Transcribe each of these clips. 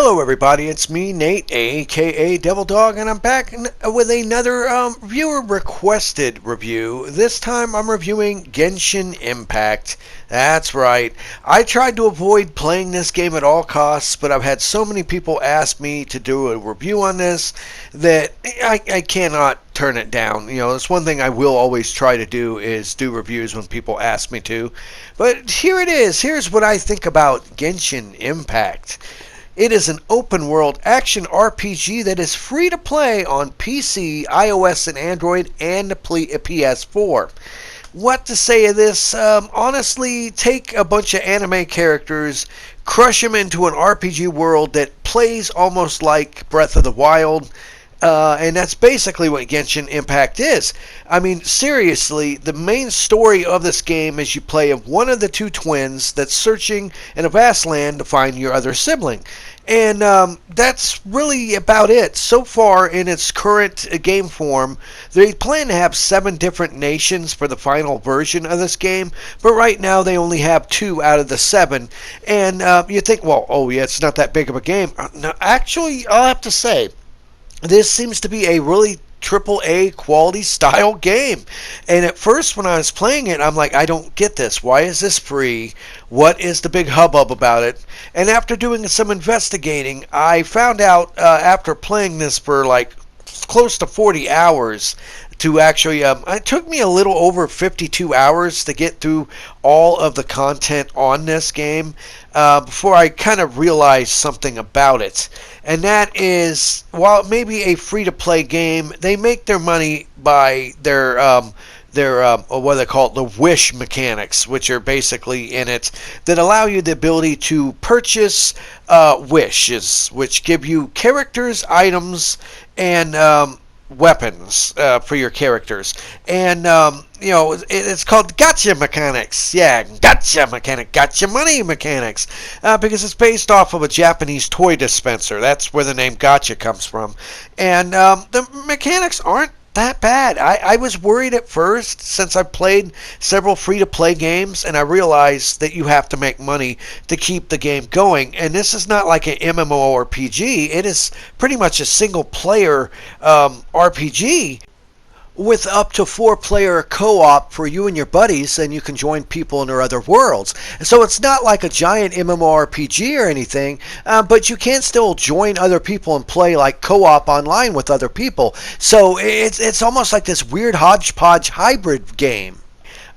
Hello everybody, it's me, Nate, aka Devil Dog, and I'm back with another viewer requested review. This time I'm reviewing Genshin Impact. That's right. I tried to avoid playing this game at all costs, but I've had so many people ask me to do a review on this that I cannot turn it down. You know, that's one thing I will always try to do is do reviews when people ask me to. But here it is. Here's what I think about Genshin Impact. It is an open-world action RPG that is free to play on PC, iOS, and Android, and the PS4. What to say of this? Honestly, take a bunch of anime characters, crush them into an RPG world that plays almost like Breath of the Wild, and that's basically what Genshin Impact is. I mean, seriously, the main story of this game is you play of one of the two twins that's searching in a vast land to find your other sibling. And that's really about it. So far, in its current game form, they plan to have 7 different nations for the final version of this game, but right now they only have 2 out of the 7. And you think, well, oh yeah, it's not that big of a game. No, actually, I'll have to say, this seems to be a really AAA quality style game. And at first when I was playing it, I'm like, I don't get this. Why is this free? What is the big hubbub about it? And after doing some investigating, I found out after playing this for like close to 40 hours to actually, it took me a little over 52 hours to get through all of the content on this game before I kind of realized something about it. And that is, while it may be a free-to-play game, they make their money by their what they call it, the wish mechanics, which are basically in it, that allow you the ability to purchase wishes, which give you characters, items, and weapons for your characters. And you know, it's called gotcha mechanics. Yeah, gotcha mechanic, gotcha money mechanics, because it's based off of a Japanese toy dispenser. That's where the name gotcha comes from. And the mechanics aren't that bad. I was worried at first, since I played several free-to-play games, and I realized that you have to make money to keep the game going. And this is not like an MMORPG. It is pretty much a single-player RPG with up to 4-player co-op for you and your buddies, and you can join people in their other worlds. So it's not like a giant MMORPG or anything, but you can still join other people and play like co-op online with other people. So it's almost like this weird hodgepodge hybrid game.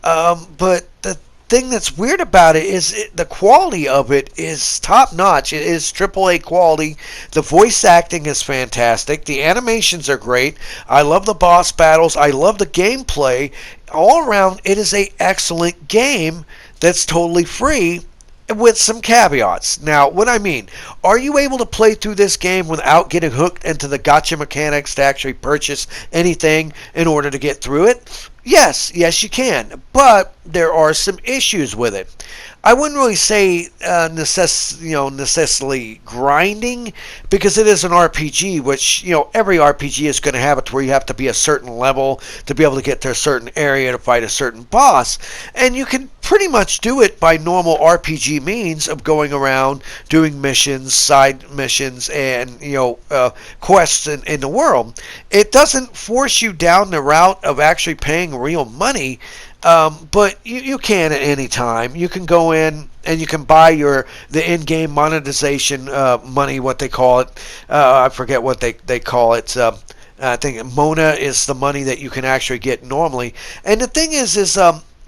But the thing that's weird about it is the quality of it is top notch. It is AAA quality. The voice acting is fantastic. The animations are great. I love the boss battles. I love the gameplay. All around, it is an excellent game that's totally free, with some caveats. Now, what I mean, are you able to play through this game without getting hooked into the gotcha mechanics to actually purchase anything in order to get through it? Yes, you can, but there are some issues with it. I wouldn't really say necessarily grinding, because it is an RPG, which, you know, every RPG is going to have it where you have to be a certain level to be able to get to a certain area to fight a certain boss. And you can pretty much do it by normal RPG means of going around doing missions, side missions, and, you know, quests in the world. It doesn't force you down the route of actually paying real money. But you can at any time. You can go in and you can buy the in-game monetization money, what they call it. I forget what they call it. I think Mona is the money that you can actually get normally. And the thing is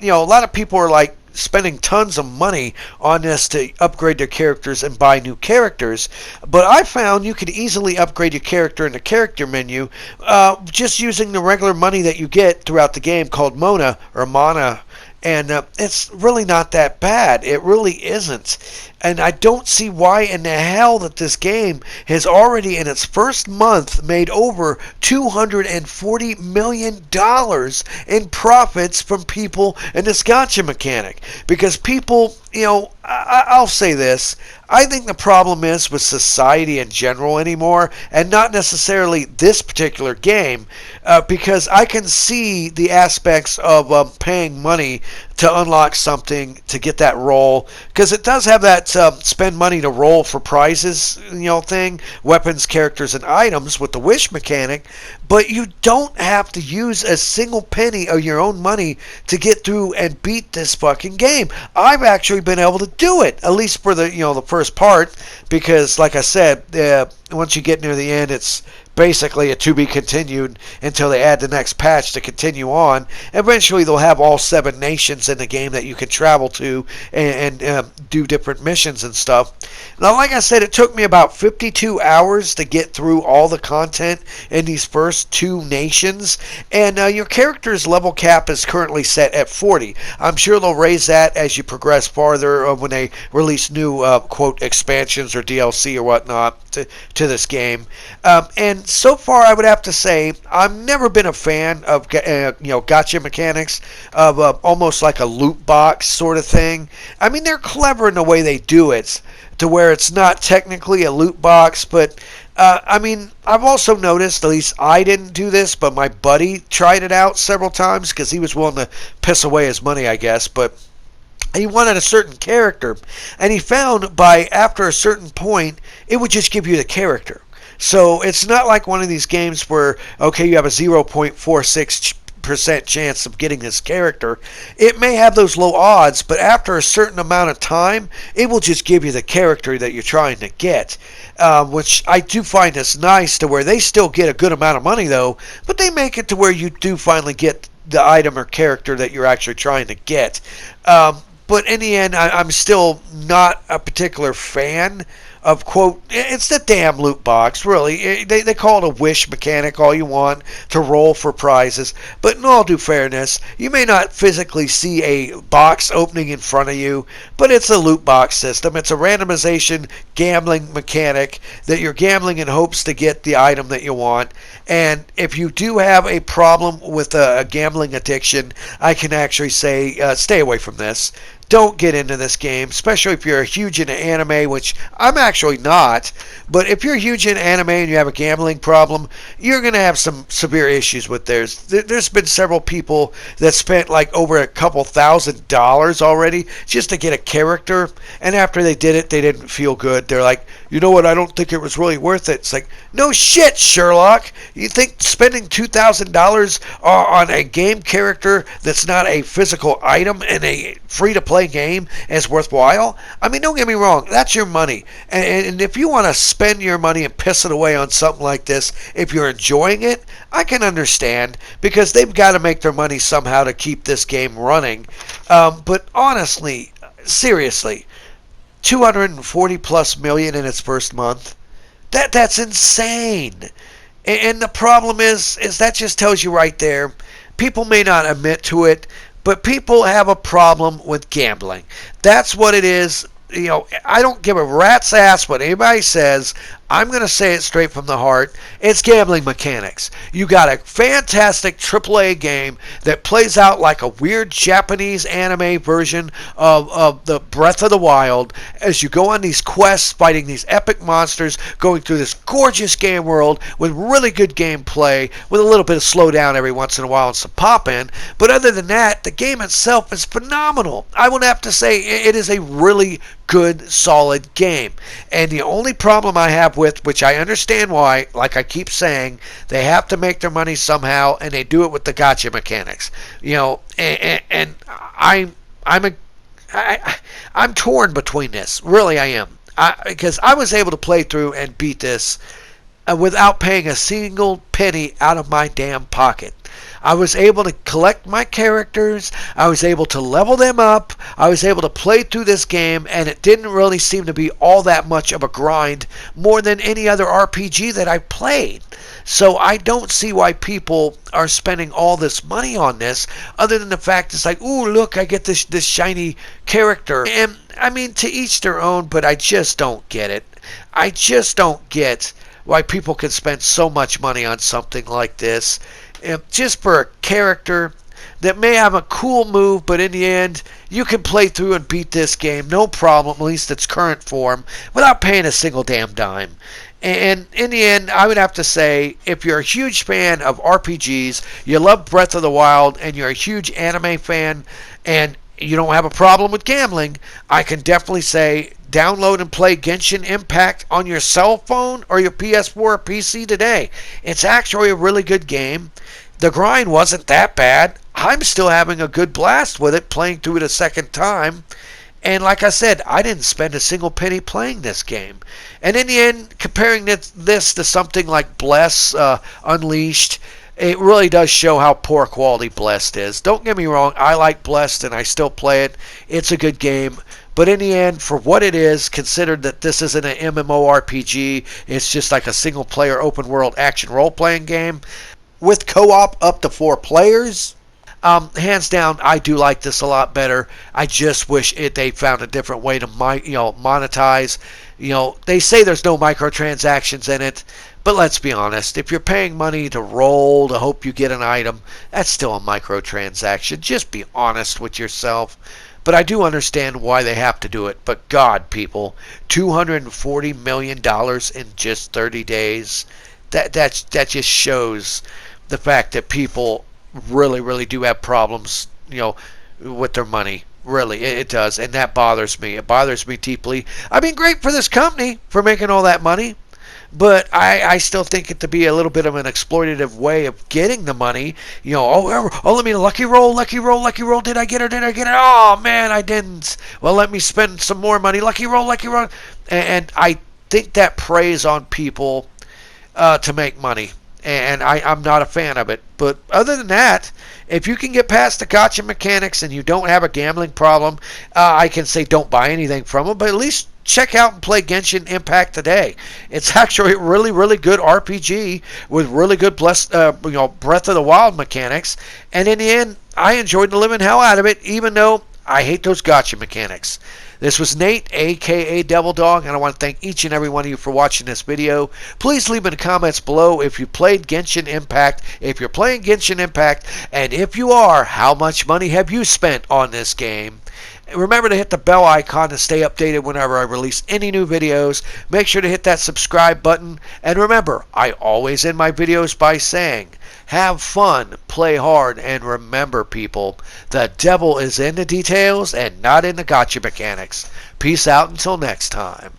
you know, a lot of people are like spending tons of money on this to upgrade their characters and buy new characters, but I found you could easily upgrade your character in the character menu just using the regular money that you get throughout the game called Mona or Mana, and it's really not that bad. It really isn't. And I don't see why in the hell that this game has already in its first month made over $240 million in profits from people in this gotcha mechanic. Because people, you know, I'll say this, I think the problem is with society in general anymore, and not necessarily this particular game, because I can see the aspects of paying money to unlock something to get that roll, because it does have that spend money to roll for prizes, thing, weapons, characters, and items with the wish mechanic. But you don't have to use a single penny of your own money to get through and beat this fucking game. I've actually been able to do it, at least for the first part, because like I said, once you get near the end, it's basically a to be continued until they add the next patch to continue on. Eventually, they'll have all 7 nations in the game that you can travel to and do different missions and stuff. Now, like I said, it took me about 52 hours to get through all the content in these first 2 nations, and your character's level cap is currently set at 40. I'm sure they'll raise that as you progress farther when they release new, quote, expansions or DLC or whatnot to this game. And so far, I would have to say I've never been a fan of gotcha mechanics of almost like a loot box sort of thing. I mean, they're clever in the way they do it, to where it's not technically a loot box, but I mean, I've also noticed, at least I didn't do this, but my buddy tried it out several times because he was willing to piss away his money, I guess, but he wanted a certain character, and he found by after a certain point, it would just give you the character. So it's not like one of these games where, okay, you have a 0.46% chance of getting this character. It may have those low odds, but after a certain amount of time, it will just give you the character that you're trying to get. Which I do find is nice, to where they still get a good amount of money, though, but they make it to where you do finally get the item or character that you're actually trying to get. But in the end, I'm still not a particular fan of, quote, it's the damn loot box, really. They call it a wish mechanic all you want to roll for prizes. But in all due fairness, you may not physically see a box opening in front of you, but it's a loot box system. It's a randomization gambling mechanic that you're gambling in hopes to get the item that you want. And if you do have a problem with a gambling addiction, I can actually say stay away from this. Don't get into this game, especially if you're huge into anime, which I'm actually not. But if you're huge into anime and you have a gambling problem, you're going to have some severe issues with theirs. There's been several people that spent like over a couple $1,000 already just to get a character, and after they did it, they didn't feel good. They're like, you know what, I don't think it was really worth it. It's like, no shit, Sherlock. You think spending $2,000 on a game character that's not a physical item and a free-to-play game is worthwhile? I mean, don't get me wrong, that's your money. And if you want to spend your money and piss it away on something like this, if you're enjoying it, I can understand, because they've got to make their money somehow to keep this game running. But honestly, seriously, 240 plus million in its first month, that's insane. And the problem is that just tells you right there, people may not admit to it, but people have a problem with gambling. That's what it is. I don't give a rat's ass what anybody says. I'm going to say it straight from the heart. It's gambling mechanics. You got a fantastic AAA game that plays out like a weird Japanese anime version of the Breath of the Wild, as you go on these quests fighting these epic monsters, going through this gorgeous game world with really good gameplay, with a little bit of slowdown every once in a while and some pop-in. But other than that, the game itself is phenomenal. I would have to say it is a really good, solid game. And the only problem I have with, which I understand why, like I keep saying, they have to make their money somehow, and they do it with the gotcha mechanics. And I'm torn between this. Really, I am. Because I was able to play through and beat this without paying a single penny out of my damn pocket. I was able to collect my characters, I was able to level them up, I was able to play through this game, and it didn't really seem to be all that much of a grind, more than any other RPG that I played. So I don't see why people are spending all this money on this, other than the fact it's like, ooh, look, I get this shiny character. And I mean, to each their own, but I just don't get it. I just don't get why people can spend so much money on something like this, just for a character that may have a cool move, but in the end, you can play through and beat this game, no problem, at least its current form, without paying a single damn dime. And in the end, I would have to say, if you're a huge fan of RPGs, you love Breath of the Wild, and you're a huge anime fan, and you don't have a problem with gambling, I can definitely say download and play Genshin Impact on your cell phone or your PS4 or PC today. It's actually a really good game. The grind wasn't that bad. I'm still having a good blast with it, playing through it a second time. And like I said, I didn't spend a single penny playing this game. And in the end, comparing this to something like Bless Unleashed, it really does show how poor quality Blessed is. Don't get me wrong, I like Blessed and I still play it. It's a good game. But in the end, for what it is, considered that this isn't an MMORPG, it's just like a single-player open-world action role-playing game with co-op up to 4 players. Hands down, I do like this a lot better. I just wish they found a different way to monetize. They say there's no microtransactions in it, but let's be honest. If you're paying money to roll to hope you get an item, that's still a microtransaction. Just be honest with yourself. But I do understand why they have to do it. But God, people, $240 million in just 30 days. That just shows the fact that people really, really do have problems, with their money. Really, it does. And that bothers me. It bothers me deeply. I mean, great for this company for making all that money. But I still think it to be a little bit of an exploitative way of getting the money. Let me lucky roll. Did I get it? Oh, man, I didn't. Well, let me spend some more money. Lucky roll. And I think that preys on people to make money. And I'm not a fan of it. But other than that, if you can get past the gotcha mechanics and you don't have a gambling problem, I can say don't buy anything from them. But at least check out and play Genshin Impact today. It's actually a really, really good RPG with really good Breath of the Wild mechanics. And in the end, I enjoyed the living hell out of it, even though I hate those gotcha mechanics. This was Nate, a.k.a. Devil Dog, and I want to thank each and every one of you for watching this video. Please leave in the comments below if you played Genshin Impact, if you're playing Genshin Impact, and if you are, how much money have you spent on this game? Remember to hit the bell icon to stay updated whenever I release any new videos. Make sure to hit that subscribe button. And remember, I always end my videos by saying, have fun, play hard, and remember, people, the devil is in the details and not in the gotcha mechanics. Peace out until next time.